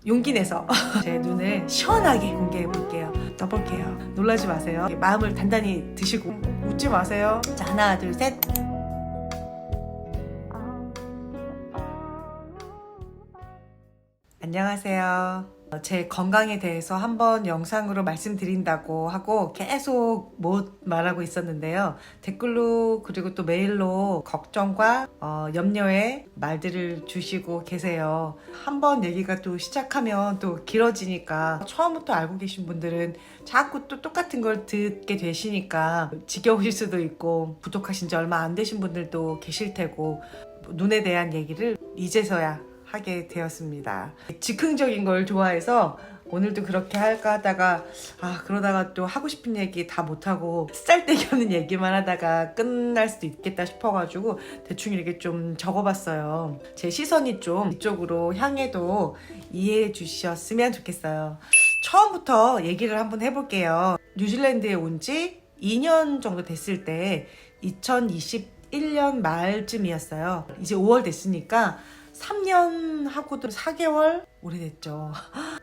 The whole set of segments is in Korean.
용기 내서 제 눈을 시원하게 공개해 볼게요. 떠볼게요. 놀라지 마세요. 마음을 단단히 드시고 웃지 마세요. 자, 하나, 둘, 셋. 안녕하세요. 제 건강에 대해서 한번 영상으로 말씀드린다고 하고 계속 못 말하고 있었는데요. 댓글로 그리고 또 메일로 걱정과 염려의 말들을 주시고 계세요. 한번 얘기가 또 시작하면 또 길어지니까 처음부터 알고 계신 분들은 자꾸 또 똑같은 걸 듣게 되시니까 지겨우실 수도 있고 구독하신 지 얼마 안 되신 분들도 계실 테고 눈에 대한 얘기를 이제서야 하게 되었습니다. 즉흥적인 걸 좋아해서 오늘도 그렇게 할까 하다가 그러다가 또 하고 싶은 얘기 다 못하고 쓸데기 없는 얘기만 하다가 끝날 수도 있겠다 싶어가지고 대충 이렇게 좀 적어봤어요. 제 시선이 좀 이쪽으로 향해도 이해해 주셨으면 좋겠어요. 처음부터 얘기를 한번 해볼게요. 뉴질랜드에 온 지 2년 정도 됐을 때 2021년 말쯤이었어요. 이제 5월 됐으니까 3년 하고도 4개월? 오래됐죠.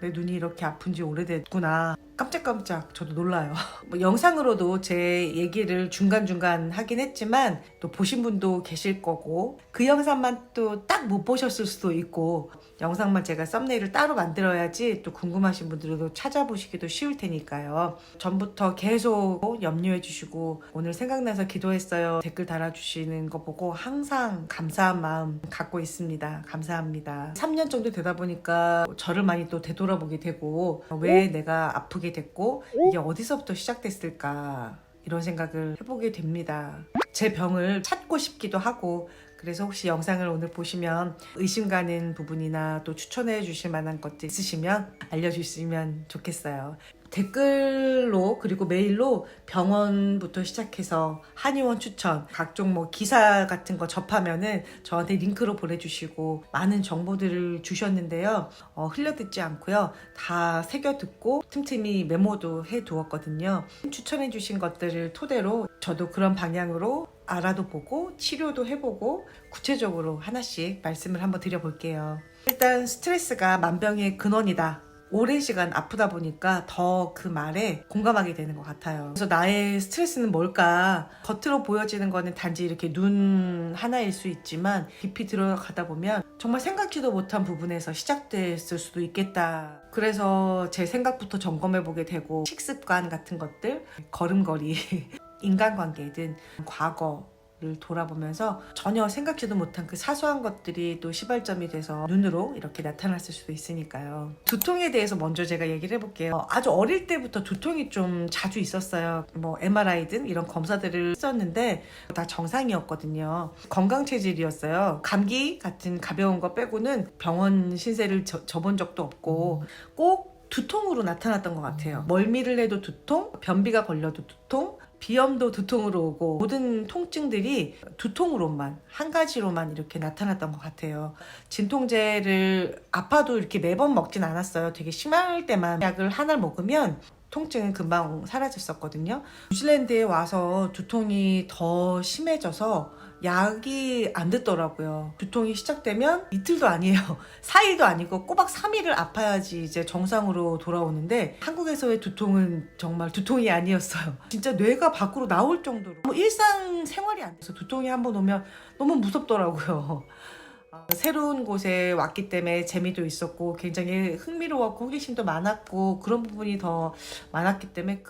내 눈이 이렇게 아픈지 오래됐구나. 깜짝깜짝 저도 놀라요. 영상으로도 제 얘기를 중간중간 하긴 했지만 또 보신 분도 계실 거고 그 영상만 또 딱 못 보셨을 수도 있고 영상만 제가 썸네일을 따로 만들어야지 또 궁금하신 분들도 찾아보시기도 쉬울 테니까요. 전부터 계속 염려해 주시고 오늘 생각나서 기도했어요 댓글 달아주시는 거 보고 항상 감사한 마음 갖고 있습니다. 감사합니다. 3년 정도 되다 보니까 저를 많이 또 되돌아보게 되고 왜 내가 아프게 됐고 이게 어디서부터 시작됐을까 이런 생각을 해보게 됩니다. 제 병을 찾고 싶기도 하고 그래서 혹시 영상을 오늘 보시면 의심 가는 부분이나 또 추천해 주실 만한 것들 있으시면 알려주시면 좋겠어요. 댓글로 그리고 메일로 병원부터 시작해서 한의원 추천 각종 기사 같은 거 접하면은 저한테 링크로 보내주시고 많은 정보들을 주셨는데요. 흘려듣지 않고요. 다 새겨 듣고 틈틈이 메모도 해 두었거든요. 추천해 주신 것들을 토대로 저도 그런 방향으로 알아도 보고 치료도 해보고 구체적으로 하나씩 말씀을 한번 드려볼게요. 일단 스트레스가 만병의 근원이다. 오랜 시간 아프다 보니까 더 그 말에 공감하게 되는 것 같아요. 그래서 나의 스트레스는 뭘까? 겉으로 보여지는 거는 단지 이렇게 눈 하나일 수 있지만 깊이 들어가다 보면 정말 생각지도 못한 부분에서 시작됐을 수도 있겠다. 그래서 제 생각부터 점검해보게 되고 식습관 같은 것들, 걸음걸이, 인간관계든 과거 를 돌아보면서 전혀 생각지도 못한 그 사소한 것들이 또 시발점이 돼서 눈으로 이렇게 나타났을 수도 있으니까요. 두통에 대해서 먼저 제가 얘기를 해볼게요. 아주 어릴 때부터 두통이 좀 자주 있었어요. MRI든 이런 검사들을 했었는데 다 정상이었거든요. 건강체질이었어요. 감기 같은 가벼운 거 빼고는 병원 신세를 져본 적도 없고 꼭 두통으로 나타났던 것 같아요. 멀미를 해도 두통, 변비가 걸려도 두통, 비염도 두통으로 오고 모든 통증들이 두통으로만 한 가지로만 이렇게 나타났던 것 같아요. 진통제를 아파도 이렇게 매번 먹진 않았어요. 되게 심할 때만 약을 하나를 먹으면 통증은 금방 사라졌었거든요. 뉴질랜드에 와서 두통이 더 심해져서 약이 안 듣더라고요. 두통이 시작되면 이틀도 아니에요. 4일도 아니고 꼬박 3일을 아파야지 이제 정상으로 돌아오는데 한국에서의 두통은 정말 두통이 아니었어요. 진짜 뇌가 밖으로 나올 정도로 일상생활이 안 돼서 두통이 한번 오면 너무 무섭더라고요. 새로운 곳에 왔기 때문에 재미도 있었고 굉장히 흥미로웠고 호기심도 많았고 그런 부분이 더 많았기 때문에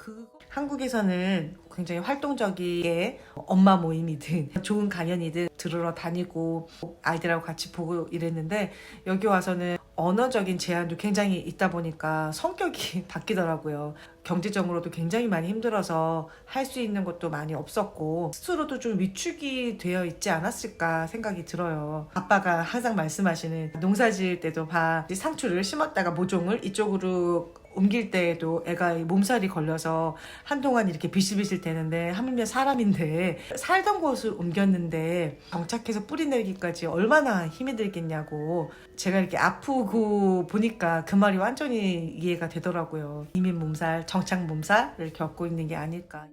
한국에서는 굉장히 활동적이게 엄마 모임이든 좋은 강연이든 들으러 다니고 아이들하고 같이 보고 이랬는데 여기 와서는 언어적인 제한도 굉장히 있다 보니까 성격이 바뀌더라고요. 경제적으로도 굉장히 많이 힘들어서 할 수 있는 것도 많이 없었고 스스로도 좀 위축이 되어 있지 않았을까 생각이 들어요. 아빠가 항상 말씀하시는 농사 지을 때도 상추를 심었다가 모종을 이쪽으로 옮길 때에도 애가 몸살이 걸려서 한동안 이렇게 비실비실 되는데 하물며 사람인데 살던 곳을 옮겼는데 정착해서 뿌리 내리기까지 얼마나 힘이 들겠냐고 제가 이렇게 아프고 보니까 그 말이 완전히 이해가 되더라고요. 이민 몸살, 정착 몸살을 겪고 있는 게 아닐까.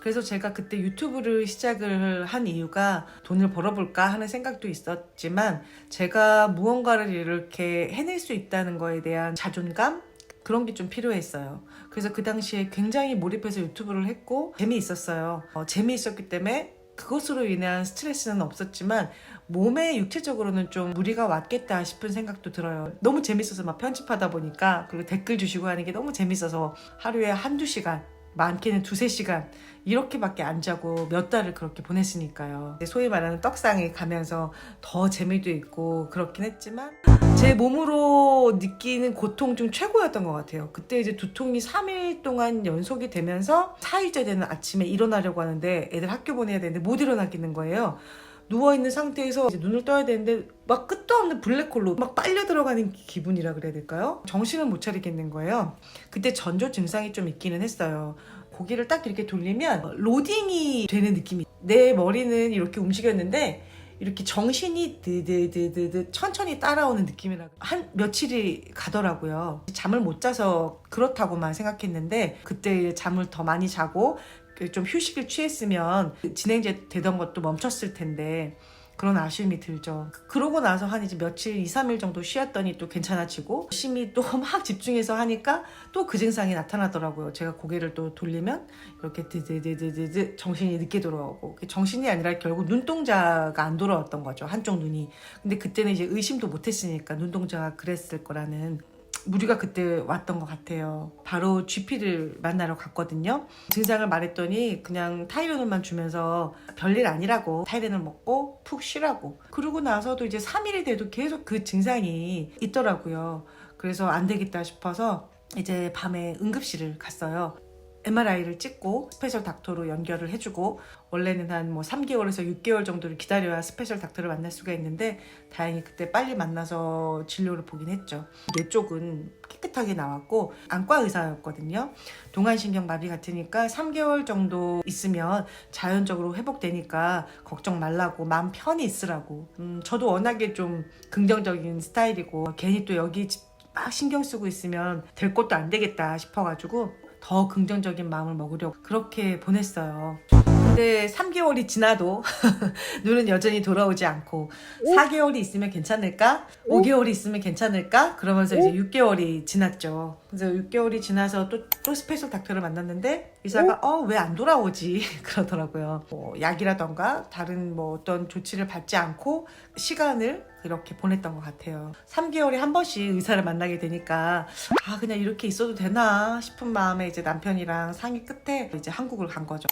그래서 제가 그때 유튜브를 시작을 한 이유가 돈을 벌어볼까 하는 생각도 있었지만 제가 무언가를 이렇게 해낼 수 있다는 거에 대한 자존감? 그런 게 좀 필요했어요. 그래서 그 당시에 굉장히 몰입해서 유튜브를 했고 재미있었어요. 재미있었기 때문에 그것으로 인한 스트레스는 없었지만 몸에 육체적으로는 좀 무리가 왔겠다 싶은 생각도 들어요. 너무 재밌어서 막 편집하다 보니까, 그리고 댓글 주시고 하는 게 너무 재밌어서 하루에 한두 시간, 많게는 두세 시간 이렇게밖에 안 자고 몇 달을 그렇게 보냈으니까요. 소위 말하는 떡상에 가면서 더 재미도 있고 그렇긴 했지만 제 몸으로 느끼는 고통 중 최고였던 것 같아요. 그때 이제 두통이 3일 동안 연속이 되면서 4일째 되는 아침에 일어나려고 하는데 애들 학교 보내야 되는데 못 일어나겠는 거예요. 누워있는 상태에서 이제 눈을 떠야 되는데 막 끝도 없는 블랙홀로 막 빨려 들어가는 기분이라 그래야 될까요? 정신을 못 차리겠는 거예요. 그때 전조 증상이 좀 있기는 했어요. 고개를 딱 이렇게 돌리면 로딩이 되는 느낌이, 내 머리는 이렇게 움직였는데 이렇게 정신이 드드드드드 천천히 따라오는 느낌이라 한 며칠이 가더라고요. 잠을 못 자서 그렇다고만 생각했는데 그때 잠을 더 많이 자고 좀 휴식을 취했으면 진행되던 되던 것도 멈췄을 텐데 그런 아쉬움이 들죠. 그러고 나서 한 이제 며칠 2, 3일 정도 쉬었더니 또 괜찮아지고 열심히 또 막 집중해서 하니까 또 그 증상이 나타나더라고요. 제가 고개를 또 돌리면 이렇게 드드드드드 정신이 늦게 돌아오고, 정신이 아니라 결국 눈동자가 안 돌아왔던 거죠. 한쪽 눈이. 근데 그때는 이제 의심도 못했으니까 눈동자가 그랬을 거라는. 무리가 그때 왔던 것 같아요. 바로 GP를 만나러 갔거든요. 증상을 말했더니 그냥 타이레놀만 주면서 별일 아니라고, 타이레놀 먹고 푹 쉬라고. 그러고 나서도 이제 3일이 돼도 계속 그 증상이 있더라고요. 그래서 안 되겠다 싶어서 이제 밤에 응급실을 갔어요. MRI를 찍고 스페셜 닥터로 연결을 해주고, 원래는 한 뭐 3개월에서 6개월 정도를 기다려야 스페셜 닥터를 만날 수가 있는데 다행히 그때 빨리 만나서 진료를 보긴 했죠. 뇌 쪽은 깨끗하게 나왔고 안과 의사였거든요. 동안신경마비 같으니까 3개월 정도 있으면 자연적으로 회복되니까 걱정 말라고, 마음 편히 있으라고. 저도 워낙에 좀 긍정적인 스타일이고 괜히 또 여기 막 신경 쓰고 있으면 될 것도 안 되겠다 싶어가지고 더 긍정적인 마음을 먹으려고 그렇게 보냈어요. 근데 3개월이 지나도 눈은 여전히 돌아오지 않고 4개월이 있으면 괜찮을까? 5개월이 있으면 괜찮을까? 그러면서 이제 6개월이 지났죠. 그래서 6개월이 지나서 또 스페셜 닥터를 만났는데 의사가 왜 안 돌아오지? 그러더라고요. 약이라던가 다른 어떤 조치를 받지 않고 시간을 그렇게 보냈던 것 같아요. 3개월에 한 번씩 의사를 만나게 되니까 그냥 이렇게 있어도 되나 싶은 마음에 이제 남편이랑 상의 끝에 이제 한국을 간 거죠.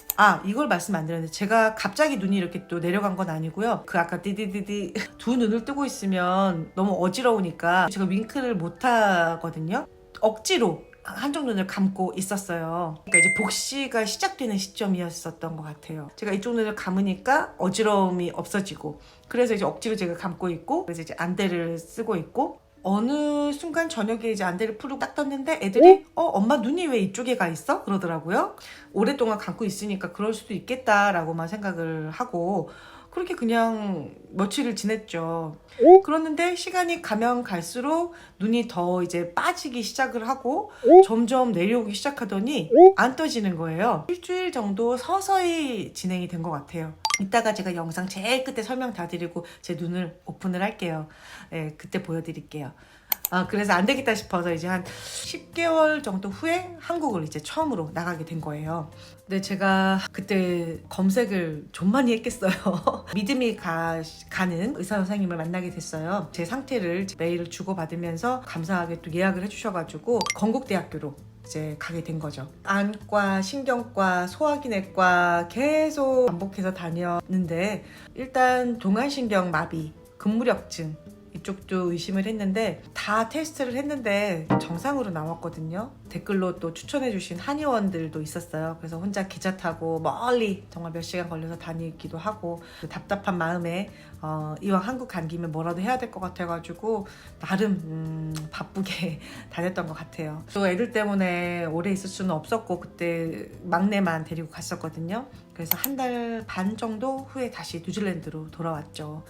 이걸 말씀 안 드렸는데 제가 갑자기 눈이 이렇게 또 내려간 건 아니고요. 그 아까 디디디디 두 눈을 뜨고 있으면 너무 어지러우니까 제가 윙크를 못 하거든요. 억지로 한쪽 눈을 감고 있었어요. 그러니까 이제 복시가 시작되는 시점이었었던 것 같아요. 제가 이쪽 눈을 감으니까 어지러움이 없어지고, 그래서 이제 억지로 제가 감고 있고, 그래서 이제 안대를 쓰고 있고, 어느 순간 저녁에 이제 안대를 풀고 딱 떴는데 애들이 엄마 눈이 왜 이쪽에 가 있어? 그러더라고요. 오랫동안 감고 있으니까 그럴 수도 있겠다라고만 생각을 하고 그렇게 그냥 며칠을 지냈죠. 그러는데 시간이 가면 갈수록 눈이 더 이제 빠지기 시작을 하고 점점 내려오기 시작하더니 안 떠지는 거예요. 일주일 정도 서서히 진행이 된 것 같아요. 이따가 제가 영상 제일 끝에 설명 다 드리고 제 눈을 오픈을 할게요. 그때 보여드릴게요. 그래서 안 되겠다 싶어서 이제 한 10개월 정도 후에 한국을 이제 처음으로 나가게 된 거예요. 근데 제가 그때 검색을 좀 많이 했겠어요. 믿음이 가는 의사 선생님을 만나게 됐어요. 제 상태를 메일을 주고받으면서 감사하게 또 예약을 해주셔가지고 건국대학교로 이제 가게 된 거죠. 안과, 신경과, 소화기내과 계속 반복해서 다녔는데 일단 동안신경마비, 근무력증 이쪽도 의심을 했는데 다 테스트를 했는데 정상으로 나왔거든요. 댓글로 또 추천해주신 한의원들도 있었어요. 그래서 혼자 기차 타고 멀리 정말 몇 시간 걸려서 다니기도 하고 답답한 마음에 이왕 한국 간 김에 뭐라도 해야 될 것 같아가지고 나름 바쁘게 다녔던 것 같아요. 또 애들 때문에 오래 있을 수는 없었고 그때 막내만 데리고 갔었거든요. 그래서 한 달 반 정도 후에 다시 뉴질랜드로 돌아왔죠.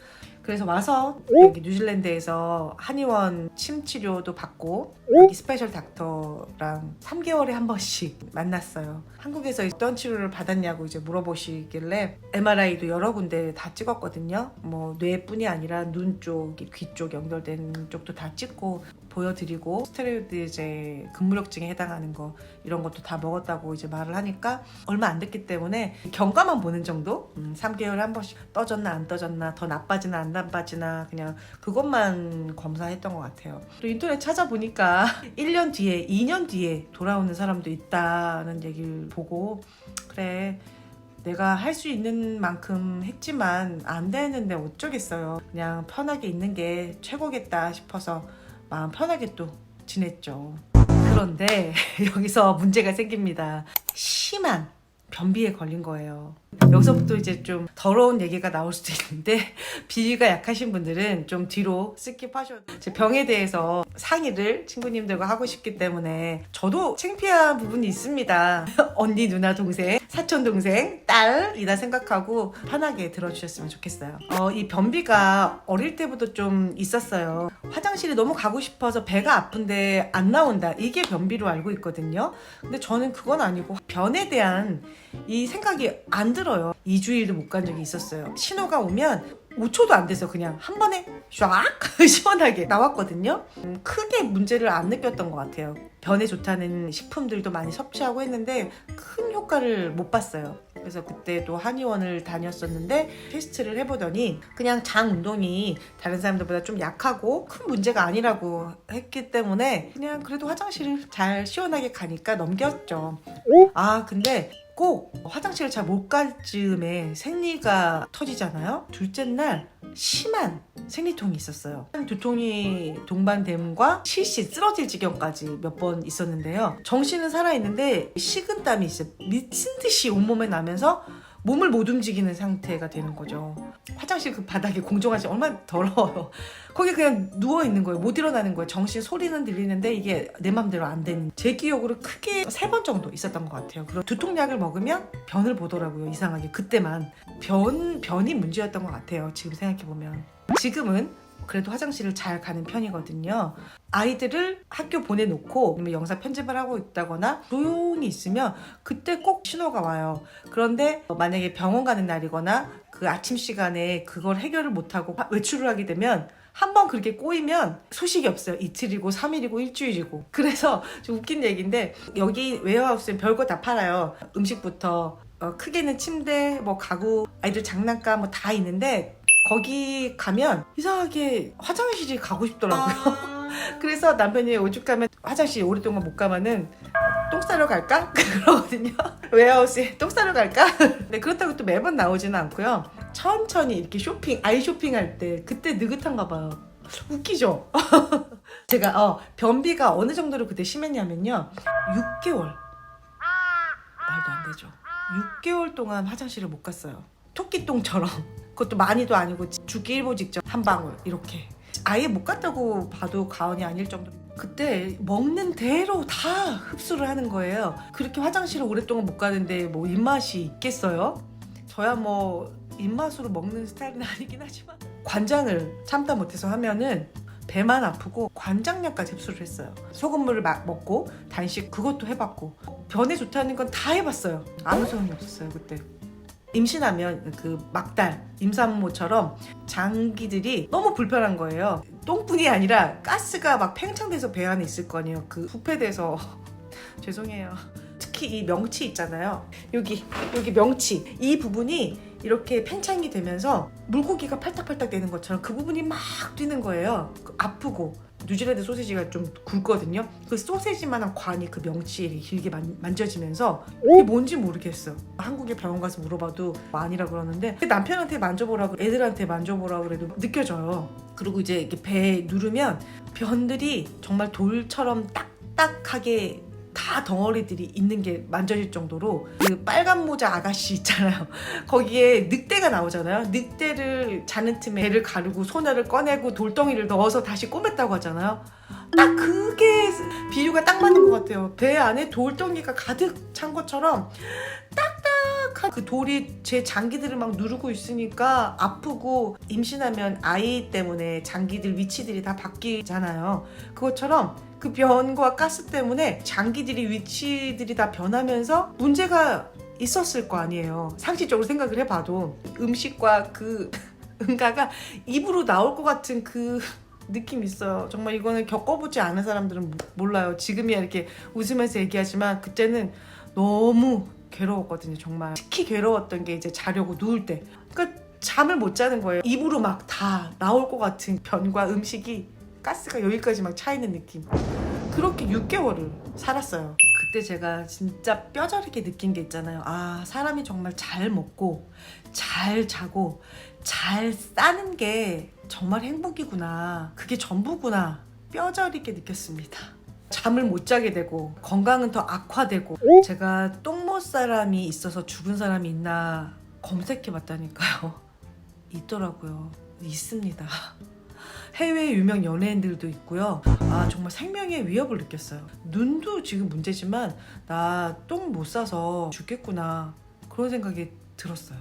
그래서 와서 여기 뉴질랜드에서 한의원 침 치료도 받고 여기 스페셜 닥터랑 3개월에 한 번씩 만났어요. 한국에서 어떤 치료를 받았냐고 이제 물어보시길래 MRI도 여러 군데 다 찍었거든요. 뭐 뇌뿐이 아니라 눈 쪽, 귀 쪽 연결된 쪽도 다 찍고 보여드리고 스테로이드제 근무력증에 해당하는 거 이런 것도 다 먹었다고 이제 말을 하니까 얼마 안 됐기 때문에 경과만 보는 정도? 3개월에 한 번씩 떠졌나 안 떠졌나 더 나빠지나 안 나빠지나 그냥 그것만 검사했던 것 같아요. 또 인터넷 찾아보니까 1년 뒤에 2년 뒤에 돌아오는 사람도 있다는 얘기를 보고 그래 내가 할 수 있는 만큼 했지만 안 되는데 어쩌겠어요. 그냥 편하게 있는 게 최고겠다 싶어서 마음 편하게 또 지냈죠. 그런데 여기서 문제가 생깁니다. 심한 변비에 걸린 거예요. 여기서부터 이제 좀 더러운 얘기가 나올 수도 있는데 비위가 약하신 분들은 좀 뒤로 스킵하셔도 제 병에 대해서 상의를 친구님들과 하고 싶기 때문에 저도 창피한 부분이 있습니다. 언니, 누나, 동생, 사촌 동생, 딸이다 생각하고 편하게 들어주셨으면 좋겠어요. 이 변비가 어릴 때부터 좀 있었어요. 화장실에 너무 가고 싶어서 배가 아픈데 안 나온다. 이게 변비로 알고 있거든요. 근데 저는 그건 아니고 변에 대한 이 생각이 안 들어요. 2주일도 못 간 적이 있었어요. 신호가 오면 5초도 안 돼서 그냥 한 번에 쫙 시원하게 나왔거든요. 크게 문제를 안 느꼈던 것 같아요. 변에 좋다는 식품들도 많이 섭취하고 했는데 큰 효과를 못 봤어요. 그래서 그때도 한의원을 다녔었는데 테스트를 해보더니 그냥 장 운동이 다른 사람들보다 좀 약하고 큰 문제가 아니라고 했기 때문에 그냥 그래도 화장실을 잘 시원하게 가니까 넘겼죠. 근데 꼭 화장실을 잘 못 갈 즈음에 생리가 터지잖아요. 둘째 날 심한 생리통이 있었어요. 두통이 동반됨과 실시 쓰러질 지경까지 몇 번 있었는데요. 정신은 살아있는데 식은땀이 진짜 미친 듯이 온몸에 나면서 몸을 못 움직이는 상태가 되는 거죠. 화장실 그 바닥에 공정하지 얼마나 더러워요. 거기 그냥 누워있는 거예요. 못 일어나는 거예요. 정신 소리는 들리는데 이게 내 맘대로 안 되는. 제 기억으로 크게 3번 정도 있었던 것 같아요. 그리고 두통약을 먹으면 변을 보더라고요. 이상하게 그때만. 변이 문제였던 것 같아요. 지금 생각해보면. 지금은 그래도 화장실을 잘 가는 편이거든요. 아이들을 학교 보내놓고 영상 편집을 하고 있다거나 조용히 있으면 그때 꼭 신호가 와요. 그런데 만약에 병원 가는 날이거나 그 아침 시간에 그걸 해결을 못하고 외출을 하게 되면 한번 그렇게 꼬이면 소식이 없어요. 이틀이고 3일이고 일주일이고. 그래서 좀 웃긴 얘기인데 여기 웨어하우스에 별거 다 팔아요. 음식부터 크게는 침대, 뭐 가구, 아이들 장난감 뭐 다 있는데 거기 가면 이상하게 화장실이 가고 싶더라고요. 그래서 남편이 오죽하면 화장실 오랫동안 못 가면은 똥 싸러 갈까? 그러거든요. 웨어하우스에 똥 싸러 갈까? 근데 그렇다고 또 매번 나오지는 않고요. 천천히 이렇게 아이 쇼핑할 때 그때 느긋한가 봐요. 웃기죠? 제가 변비가 어느 정도로 그때 심했냐면요. 6개월. 말도 안 되죠. 6개월 동안 화장실을 못 갔어요. 토끼똥처럼. 그것도 많이도 아니고 죽기 일보 직전 한 방울 이렇게. 아예 못 갔다고 봐도 과언이 아닐 정도로. 그때 먹는 대로 다 흡수를 하는 거예요. 그렇게 화장실을 오랫동안 못 가는데 뭐 입맛이 있겠어요? 저야 뭐 입맛으로 먹는 스타일은 아니긴 하지만 관장을 참다 못해서 하면은 배만 아프고 관장약까지 흡수를 했어요. 소금물을 막 먹고 단식 그것도 해봤고 변에 좋다는 건 다 해봤어요. 아무 소용이 없었어요 그때. 임신하면 그 막달, 임산모처럼 장기들이 너무 불편한 거예요. 똥뿐이 아니라 가스가 막 팽창돼서 배 안에 있을 거 아니에요. 그 부패돼서 죄송해요. 특히 이 명치 있잖아요. 여기 명치 이 부분이 이렇게 팽창이 되면서 물고기가 팔딱팔딱 되는 것처럼 그 부분이 막 뛰는 거예요. 아프고. 뉴질랜드 소세지가 좀 굵거든요. 그 소세지만한 관이 그 명치에 길게 만져지면서 이게 뭔지 모르겠어. 한국에 병원 가서 물어봐도 아니라 그러는데 남편한테 만져보라고 애들한테 만져보라고 그래도 느껴져요. 그리고 이제 이렇게 배에 누르면 변들이 정말 돌처럼 딱딱하게 다 덩어리들이 있는 게 만져질 정도로 그 빨간 모자 아가씨 있잖아요. 거기에 늑대가 나오잖아요. 늑대를 자는 틈에 배를 가르고 소나를 꺼내고 돌덩이를 넣어서 다시 꼬맸다고 하잖아요. 딱 그게 비유가 딱 맞는 것 같아요. 배 안에 돌덩이가 가득 찬 것처럼 뾰족한 그 돌이 제 장기들을 막 누르고 있으니까 아프고, 임신하면 아이 때문에 장기들 위치들이 다 바뀌잖아요. 그것처럼 그 변과 가스 때문에 장기들이 위치들이 다 변하면서 문제가 있었을 거 아니에요. 상식적으로 생각을 해봐도 음식과 그 응가가 입으로 나올 것 같은 그 느낌이 있어요. 정말 이거는 겪어보지 않은 사람들은 몰라요. 지금이야 이렇게 웃으면서 얘기하지만 그때는 너무 괴로웠거든요. 정말 특히 괴로웠던 게 이제 자려고 누울 때, 그러니까 잠을 못 자는 거예요. 입으로 막 다 나올 것 같은 변과 음식이 가스가 여기까지 막 차 있는 느낌. 그렇게 6개월을 살았어요. 그때 제가 진짜 뼈저리게 느낀 게 있잖아요. 아, 사람이 정말 잘 먹고 잘 자고 잘 싸는 게 정말 행복이구나. 그게 전부구나. 뼈저리게 느꼈습니다. 잠을 못 자게 되고 건강은 더 악화되고, 제가 똥못 사람이 있어서 죽은 사람이 있나 검색해 봤다니까요. 있더라고요. 있습니다. 해외 유명 연예인들도 있고요. 아, 정말 생명의 위협을 느꼈어요. 눈도 지금 문제지만 나 똥 못 싸서 죽겠구나, 그런 생각이 들었어요.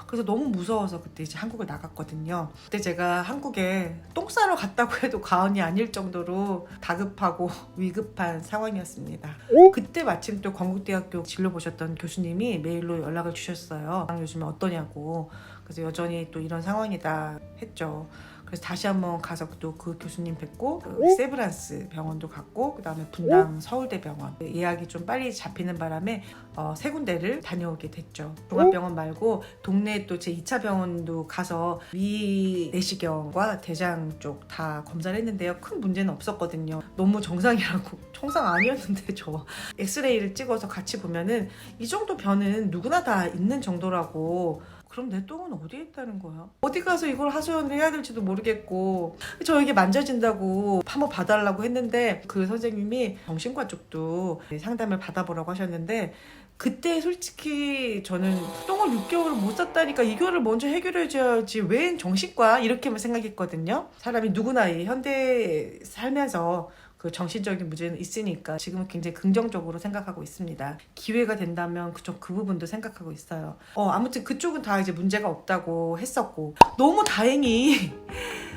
그래서 너무 무서워서 그때 이제 한국을 나갔거든요. 그때 제가 한국에 똥 싸러 갔다고 해도 과언이 아닐 정도로 다급하고 위급한 상황이었습니다. 그때 마침 또 건국대학교 진로 보셨던 교수님이 메일로 연락을 주셨어요. 요즘에 어떠냐고. 그래서 여전히 또 이런 상황이다 했죠. 그래서 다시 한번 가서 또 그 교수님 뵙고, 세브란스 병원도 갔고, 그 다음에 분당 서울대병원 예약이 좀 빨리 잡히는 바람에 3군데를 다녀오게 됐죠. 종합병원 말고 동네 또 제 2차 병원도 가서 위 내시경과 대장 쪽 다 검사를 했는데요. 큰 문제는 없었거든요. 너무 정상이라고. 정상 아니었는데 저 엑스레이를 찍어서 같이 보면은 이 정도 변은 누구나 다 있는 정도라고. 그럼 내 똥은 어디에 있다는 거야? 어디 가서 이걸 하소연을 해야 될지도 모르겠고, 저에게 만져진다고 한번 봐달라고 했는데 그 선생님이 정신과 쪽도 상담을 받아보라고 하셨는데, 그때 솔직히 저는 똥을 6개월을 못 쌌다니까 이거를 먼저 해결해줘야지 웬 정신과, 이렇게만 생각했거든요. 사람이 누구나 이 현대에 살면서 그 정신적인 문제는 있으니까 지금은 굉장히 긍정적으로 생각하고 있습니다. 기회가 된다면 그 부분도 생각하고 있어요. 아무튼 그쪽은 다 이제 문제가 없다고 했었고, 너무 다행히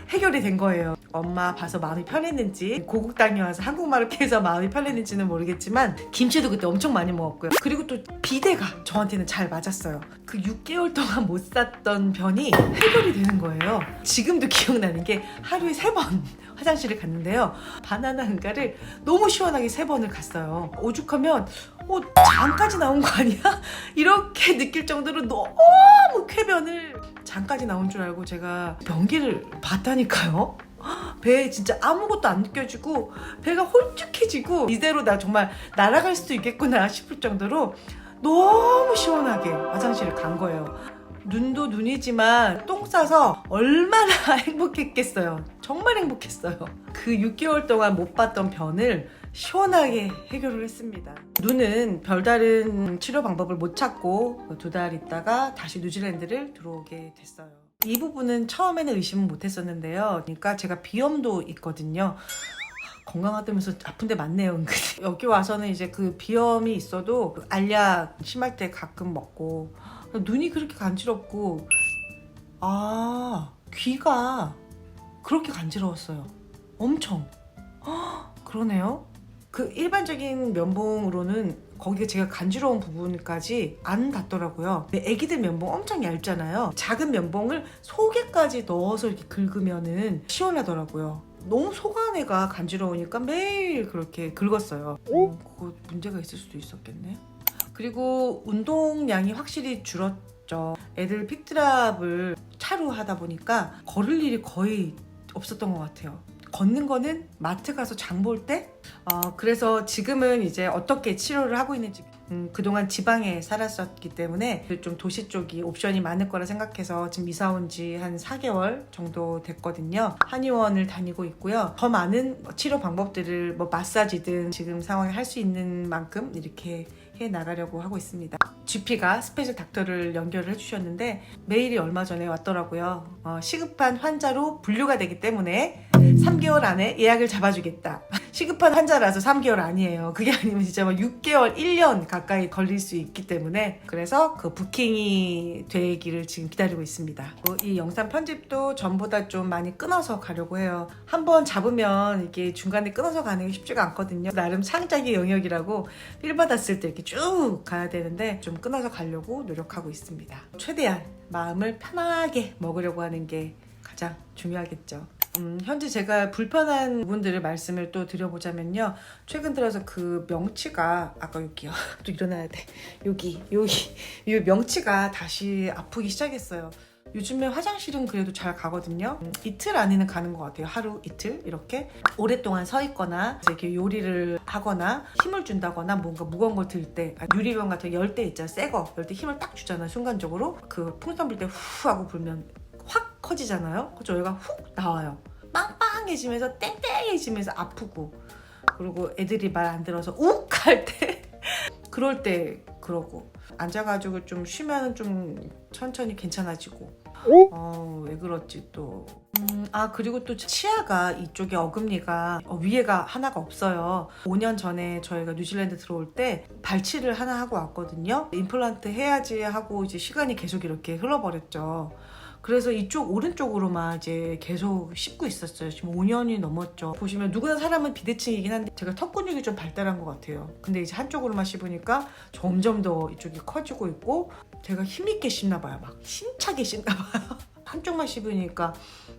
해결이 된 거예요. 엄마 봐서 마음이 편했는지, 고국 땅에 와서 한국말을 해서 마음이 편했는지는 모르겠지만 김치도 그때 엄청 많이 먹었고요. 그리고 또 비대가 저한테는 잘 맞았어요. 그 6개월 동안 못 쌌던 변이 해결이 되는 거예요. 지금도 기억나는 게 하루에 3번 화장실을 갔는데요. 바나나 응가를 너무 시원하게 3번을 갔어요. 오죽하면 장까지 나온 거 아니야? 이렇게 느낄 정도로 너무 쾌변을 장까지 나온 줄 알고 제가 변기를 봤다니까요. 배에 진짜 아무것도 안 느껴지고 배가 홀쭉해지고, 이대로 나 정말 날아갈 수도 있겠구나 싶을 정도로 너무 시원하게 화장실을 간 거예요. 눈도 눈이지만 똥 싸서 얼마나 행복했겠어요. 정말 행복했어요. 그 6개월 동안 못 봤던 변을 시원하게 해결을 했습니다. 눈은 별다른 치료 방법을 못 찾고 2달 있다가 다시 뉴질랜드를 들어오게 됐어요. 이 부분은 처음에는 의심은 못 했었는데요. 그러니까 제가 비염도 있거든요. 건강하다면서 아픈 데 많네요, 은근히. 여기 와서는 이제 그 비염이 있어도 알약 심할 때 가끔 먹고, 눈이 그렇게 간지럽고, 귀가 그렇게 간지러웠어요. 엄청. 그러네요. 그 일반적인 면봉으로는 거기가 제가 간지러운 부분까지 안 닿더라고요. 애기들 면봉 엄청 얇잖아요. 작은 면봉을 속에까지 넣어서 이렇게 긁으면은 시원하더라고요. 너무 속 안에가 간지러우니까 매일 그렇게 긁었어요. 그거 문제가 있을 수도 있었겠네. 그리고 운동량이 확실히 줄었죠. 애들 픽드랍을 차로 하다 보니까 걸을 일이 거의 없었던 것 같아요. 걷는 거는 마트 가서 장 볼 때? 그래서 지금은 이제 어떻게 치료를 하고 있는지, 그동안 지방에 살았었기 때문에 좀 도시 쪽이 옵션이 많을 거라 생각해서 지금 이사 온 지 한 4개월 정도 됐거든요. 한의원을 다니고 있고요. 더 많은 치료 방법들을 마사지든 지금 상황에 할 수 있는 만큼 이렇게 해 나가려고 하고 있습니다. GP가 스페셜 닥터를 연결을 해주셨는데 메일이 얼마 전에 왔더라고요. 시급한 환자로 분류가 되기 때문에 3개월 안에 예약을 잡아주겠다. 시급한 환자라서 3개월 아니에요. 그게 아니면 진짜 막 6개월, 1년 가까이 걸릴 수 있기 때문에 그래서 그 부킹이 되기를 지금 기다리고 있습니다. 이 영상 편집도 전보다 좀 많이 끊어서 가려고 해요. 한번 잡으면 이게 중간에 끊어서 가는 게 쉽지가 않거든요. 나름 창작의 영역이라고 필 받았을 때 이렇게 쭉 가야 되는데 좀 끊어서 가려고 노력하고 있습니다. 최대한 마음을 편하게 먹으려고 하는 게 가장 중요하겠죠. 현재 제가 불편한 부분들을 말씀을 또 드려보자면요. 최근 들어서 그 명치가 아까 여기요. 또 일어나야 돼. 여기 이 명치가 다시 아프기 시작했어요. 요즘에 화장실은 그래도 잘 가거든요. 이틀 안에는 가는 것 같아요. 하루 이틀 이렇게 오랫동안 서 있거나 이렇게 요리를 하거나 힘을 준다거나 뭔가 무거운 걸 들 때 유리병 같은 열 때 있잖아요. 새 거 열 때 힘을 딱 주잖아요. 순간적으로 그 풍선 불 때 후 하고 불면 확 커지잖아요. 그죠? 여기가 훅 나와요. 빵빵해지면서 땡땡해지면서 아프고 그리고 애들이 말 안 들어서 욱 할 때 그럴 때 그러고 앉아가지고 좀 쉬면 좀 천천히 괜찮아지고 왜 그렇지 또 그리고 또 치아가 이쪽에 어금니가 위에가 하나가 없어요. 5년 전에 저희가 뉴질랜드 들어올 때 발치를 하나 하고 왔거든요. 임플란트 해야지 하고 이제 시간이 계속 이렇게 흘러버렸죠. 그래서 이쪽 오른쪽으로만 이제 계속 씹고 있었어요. 지금 5년이 넘었죠. 보시면 누구나 사람은 비대칭이긴 한데 제가 턱 근육이 좀 발달한 것 같아요. 근데 이제 한쪽으로만 씹으니까 점점 더 이쪽이 커지고 있고 제가 힘있게 씹나 봐요. 막 힘차게 씹나 봐요. 한쪽만 씹으니까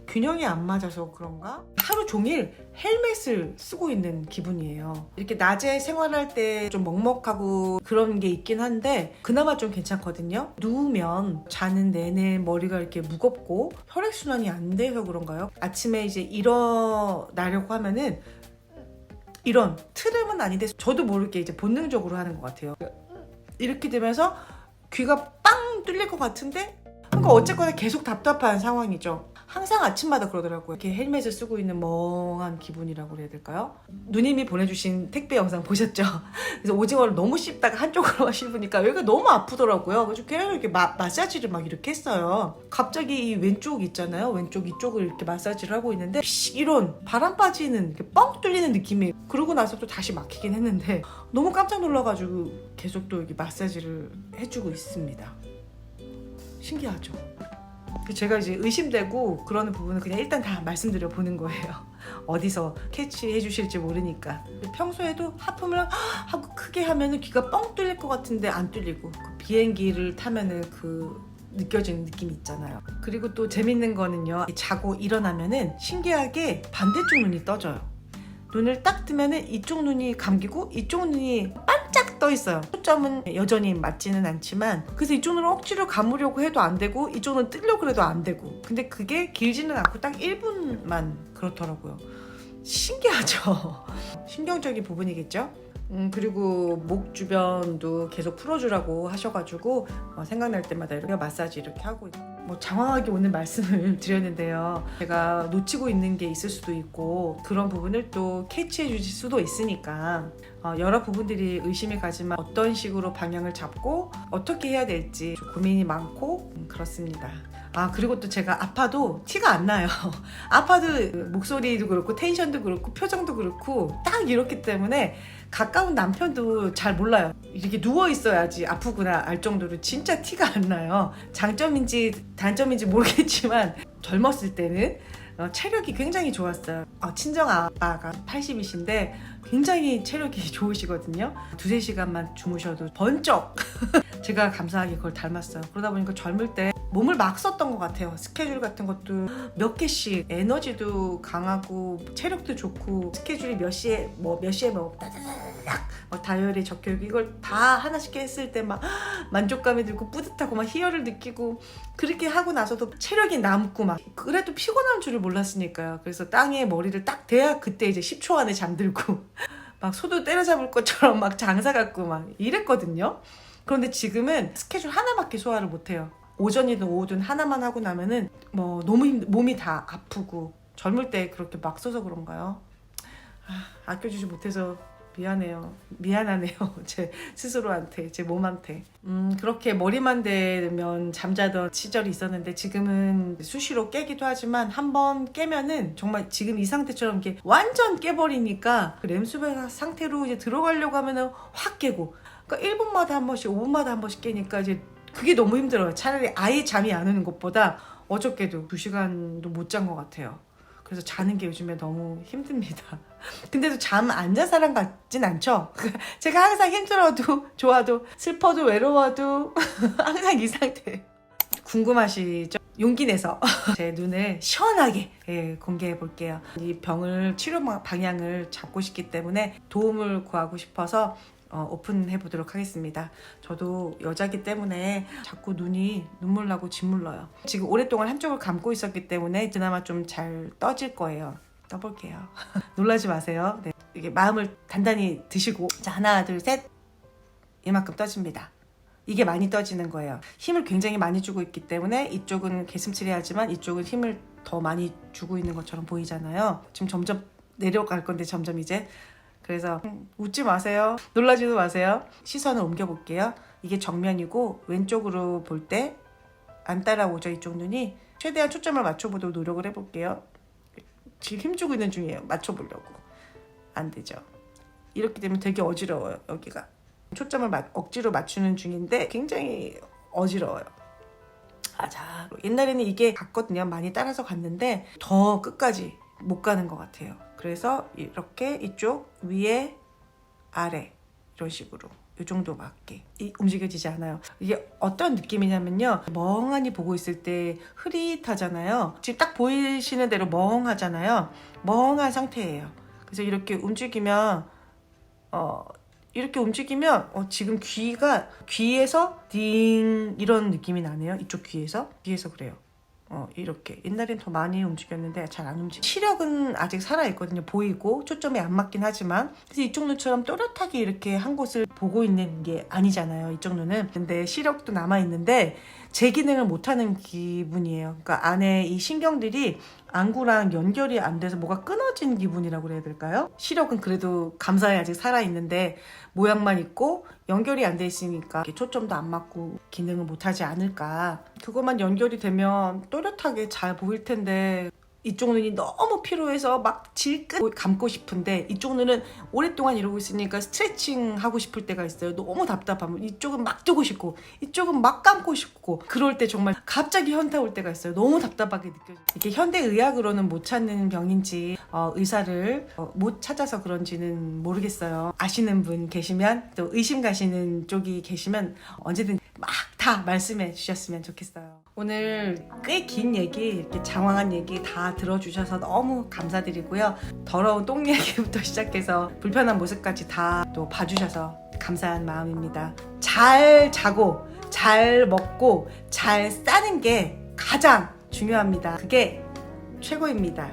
균형이 안 맞아서 그런가? 하루 종일 헬멧을 쓰고 있는 기분이에요. 이렇게 낮에 생활할 때 좀 먹먹하고 그런 게 있긴 한데 그나마 좀 괜찮거든요. 누우면 자는 내내 머리가 이렇게 무겁고 혈액순환이 안 돼서 그런가요? 아침에 이제 일어나려고 하면은 이런 트름은 아닌데 저도 모르게 이제 본능적으로 하는 것 같아요. 이렇게 되면서 귀가 빵 뚫릴 것 같은데 그러니까 어쨌거나 계속 답답한 상황이죠. 항상 아침마다 그러더라고요. 이렇게 헬멧을 쓰고 있는 멍한 기분이라고 그래야 될까요? 누님이 보내주신 택배 영상 보셨죠? 그래서 오징어를 너무 씹다가 한쪽으로만 씹으니까 여기가 너무 아프더라고요. 그래서 계속 이렇게 마사지를 막 이렇게 했어요. 갑자기 이 왼쪽 있잖아요. 왼쪽 이쪽을 이렇게 마사지를 하고 있는데 이런 바람 빠지는 이렇게 뻥 뚫리는 느낌이 그러고 나서 또 다시 막히긴 했는데 너무 깜짝 놀라가지고 계속 또 이렇게 마사지를 해주고 있습니다. 신기하죠? 제가 이제 의심되고 그러는 부분은 그냥 일단 다 말씀드려 보는 거예요. 어디서 캐치해 주실지 모르니까. 평소에도 하품을 하고 크게 하면은 귀가 뻥 뚫릴 것 같은데 안 뚫리고 그 비행기를 타면은 그 느껴지는 느낌 있잖아요. 그리고 또 재밌는 거는요. 자고 일어나면은 신기하게 반대쪽 눈이 떠져요. 눈을 딱 뜨면은 이쪽 눈이 감기고 이쪽 눈이 반짝 떠 있어요. 초점은 여전히 맞지는 않지만 그래서 이쪽 눈을 억지로 감으려고 해도 안 되고 이쪽 눈 뜨려고 해도 안 되고 근데 그게 길지는 않고 딱 1분만 그렇더라고요. 신기하죠? 신경적인 부분이겠죠? 그리고 목 주변도 계속 풀어주라고 하셔가지고 생각날 때마다 이렇게 마사지 이렇게 하고 장황하게 오늘 말씀을 드렸는데요. 제가 놓치고 있는 게 있을 수도 있고 그런 부분을 또 캐치해 주실 수도 있으니까 여러 부분들이 의심이 가지만 어떤 식으로 방향을 잡고 어떻게 해야 될지 고민이 많고 그렇습니다. 그리고 또 제가 아파도 티가 안 나요. 아파도 목소리도 그렇고 텐션도 그렇고 표정도 그렇고 딱 이렇기 때문에 가까운 남편도 잘 몰라요. 이렇게 누워 있어야지 아프구나 알 정도로 진짜 티가 안 나요. 장점인지 단점인지 모르겠지만 젊었을 때는 체력이 굉장히 좋았어요. 친정 아빠가 80이신데 굉장히 체력이 좋으시거든요. 2-3시간만 주무셔도 번쩍 제가 감사하게 그걸 닮았어요. 그러다 보니까 젊을 때 몸을 막 썼던 것 같아요. 스케줄 같은 것도 몇 개씩 에너지도 강하고 체력도 좋고 스케줄이 몇 시에 따다닥 다이어리에 적혀있고 이걸 다 하나씩 했을 때 막 만족감이 들고 뿌듯하고 막 희열을 느끼고 그렇게 하고 나서도 체력이 남고 막 그래도 피곤한 줄을 몰랐으니까요. 그래서 땅에 머리를 딱 대야 그때 이제 10초 안에 잠들고 막 소도 때려잡을 것처럼 막 장사 같고 막 이랬거든요. 그런데 지금은 스케줄 하나밖에 소화를 못해요. 오전이든 오후든 하나만 하고 나면은 너무 몸이 다 아프고 젊을 때 그렇게 막 써서 그런가요? 아껴주지 못해서 미안해요. 미안하네요. 제 스스로한테, 제 몸한테. 그렇게 머리만 대면 잠자던 시절이 있었는데 지금은 수시로 깨기도 하지만 한 번 깨면은 정말 지금 이 상태처럼 이렇게 완전 깨버리니까 그 렘수면 상태로 이제 들어가려고 하면은 확 깨고, 그러니까 1분마다 한 번씩, 5분마다 한 번씩 깨니까 이제 그게 너무 힘들어요. 차라리 아예 잠이 안 오는 것보다 어저께도 2시간도 못 잔 것 같아요. 그래서 자는 게 요즘에 너무 힘듭니다. 근데도 잠 안 잔 사람 같진 않죠? 제가 항상 힘들어도 좋아도 슬퍼도 외로워도 항상 이 상태. 궁금하시죠? 용기 내서 제 눈을 시원하게 공개해 볼게요. 이 병을 치료 방향을 잡고 싶기 때문에 도움을 구하고 싶어서 오픈해 보도록 하겠습니다. 저도 여자기 때문에 자꾸 눈이 눈물 나고 짓물 나요. 지금 오랫동안 한쪽을 감고 있었기 때문에 그나마 좀 잘 떠질 거예요. 떠볼게요. 놀라지 마세요. 네. 이게 마음을 단단히 드시고, 자, 하나 둘 셋, 이만큼 떠집니다. 이게 많이 떠지는 거예요. 힘을 굉장히 많이 주고 있기 때문에 이쪽은 개슴츠레하지만 이쪽은 힘을 더 많이 주고 있는 것처럼 보이잖아요. 지금 점점 내려갈 건데 점점 이제. 그래서 웃지 마세요. 놀라지도 마세요. 시선을 옮겨볼게요. 이게 정면이고 왼쪽으로 볼 때 안 따라오죠. 이쪽 눈이. 최대한 초점을 맞춰보도록 노력을 해볼게요. 지금 힘주고 있는 중이에요. 맞춰보려고. 안 되죠. 이렇게 되면 되게 어지러워요. 여기가. 초점을 억지로 맞추는 중인데 굉장히 어지러워요. 자, 옛날에는 이게 갔거든요. 많이 따라서 갔는데 더 끝까지 못 가는 것 같아요. 그래서 이렇게 이쪽 위에 아래 이런 식으로 이 정도 맞게 움직여지지 않아요. 이게 어떤 느낌이냐면요, 멍하니 보고 있을 때 흐릿하잖아요. 지금 딱 보이시는 대로 멍하잖아요. 멍한 상태예요. 그래서 이렇게 움직이면 지금 귀에서 딩 이런 느낌이 나네요. 이쪽 귀에서 그래요. 이렇게 옛날엔 더 많이 움직였는데 잘 안 움직여. 시력은 아직 살아있거든요. 보이고 초점이 안 맞긴 하지만. 그래서 이쪽 눈처럼 또렷하게 이렇게 한 곳을 보고 있는 게 아니잖아요, 이쪽 눈은. 근데 시력도 남아있는데 제 기능을 못하는 기분이에요. 그러니까 안에 이 신경들이 안구랑 연결이 안 돼서 뭐가 끊어진 기분이라고 그래야 될까요? 시력은 그래도 감사히 아직 살아있는데 모양만 있고 연결이 안 돼 있으니까 초점도 안 맞고 기능을 못하지 않을까. 그것만 연결이 되면 또렷하게 잘 보일 텐데 이쪽 눈이 너무 피로해서 막 질끈 감고 싶은데 이쪽 눈은 오랫동안 이러고 있으니까 스트레칭 하고 싶을 때가 있어요. 너무 답답하면 이쪽은 막 뜨고 싶고 이쪽은 막 감고 싶고, 그럴 때 정말 갑자기 현타 올 때가 있어요. 너무 답답하게 느껴져요. 이게 현대의학으로는 못 찾는 병인지 의사를 못 찾아서 그런지는 모르겠어요. 아시는 분 계시면, 또 의심 가시는 쪽이 계시면 언제든 막 다 말씀해 주셨으면 좋겠어요. 오늘 꽤 긴 얘기, 이렇게 장황한 얘기 다 들어주셔서 너무 감사드리고요. 더러운 똥 얘기부터 시작해서 불편한 모습까지 다 또 봐주셔서 감사한 마음입니다. 잘 자고 잘 먹고 잘 싸는 게 가장 중요합니다. 그게 최고입니다.